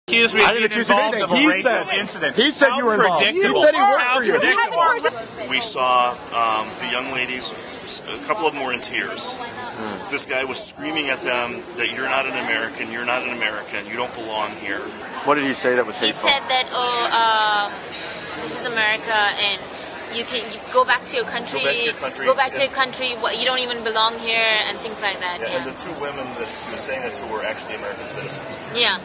Accused me of being involved in a racial incident. He said you were involved. He said he worked for you. We saw the young ladies, a couple of them were in tears. This guy was screaming at them that you're not an American, you don't belong here. What did he say that was hateful? He said that, this is America and you go back to your country, you don't even belong here, and things like that. Yeah, and the two women that he was saying that to were actually American citizens. Yeah.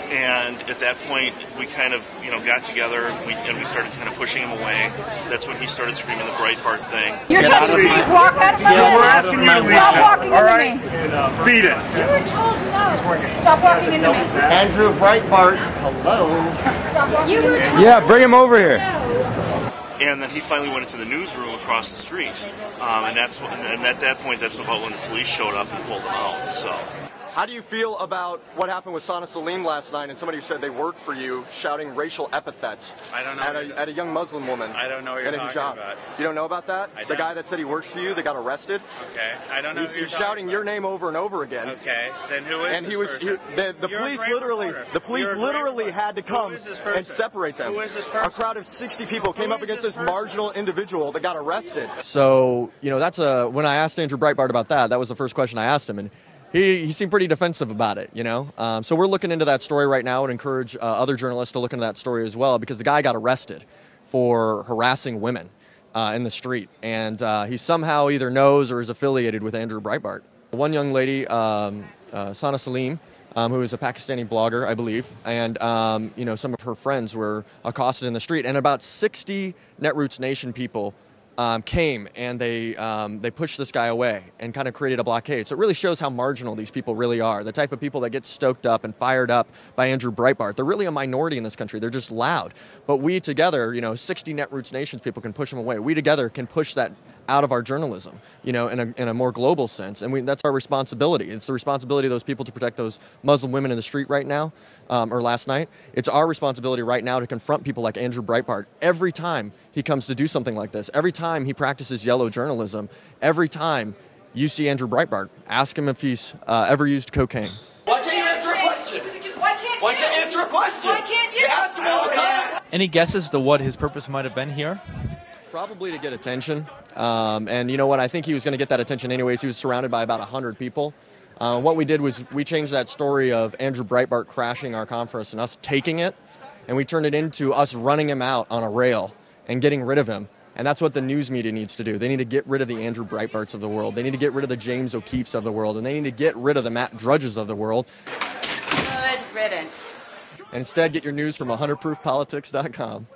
And at that point, we kind of, got together and we started kind of pushing him away. That's when he started screaming the Breitbart thing. You're touching me. Walk out of my way. We're asking you to leave. Stop walking into me. Beat it. You were told no. Stop walking into me. Andrew Breitbart. Hello. You were told yeah, bring him over here. And then he finally went into the newsroom across the street, and at that point, that's about when the police showed up and pulled him out. So, how do you feel about what happened with Sana Salim last night and somebody who said they worked for you shouting racial epithets I don't know at a young Muslim woman? I don't know what you're talking about. You don't know about that? The guy that said he works for you, that got arrested? Okay, I don't know. He's shouting your name over and over again. Okay, then who is this person? The police literally had to come and separate them. Who is this person? A crowd of 60 people came up against this marginal individual that got arrested. So, that's when I asked Andrew Breitbart about that was the first question I asked him, and he seemed pretty defensive about it, So we're looking into that story right now and encourage other journalists to look into that story as well, because the guy got arrested for harassing women in the street, and he somehow either knows or is affiliated with Andrew Breitbart. One young lady, Sana Salim, who is a Pakistani blogger, I believe, and some of her friends were accosted in the street, and about 60 Netroots Nation people came and they pushed this guy away and kind of created a blockade. So it really shows how marginal these people really are. The type of people that get stoked up and fired up by Andrew Breitbart. They're really a minority in this country. They're just loud. But we together, 60 Netroots Nations people can push them away. We together can push that out of our journalism, in a more global sense. And that's our responsibility. It's the responsibility of those people to protect those Muslim women in the street right now, or last night. It's our responsibility right now to confront people like Andrew Breitbart every time he comes to do something like this. Every time he practices yellow journalism, every time you see Andrew Breitbart, ask him if he's ever used cocaine. Why can't you answer a question? Why can't you answer a question? Why can't you? Ask him all the time. Any guesses to what his purpose might have been here? Probably to get attention, and you know what, I think he was going to get that attention anyways. He was surrounded by about 100 people. What we did was we changed that story of Andrew Breitbart crashing our conference and us taking it, and we turned it into us running him out on a rail and getting rid of him. And that's what the news media needs to do. They need to get rid of the Andrew Breitbarts of the world. They need to get rid of the James O'Keefes of the world, and they need to get rid of the Matt Drudges of the world. Good riddance. And instead, get your news from 100proofpolitics.com.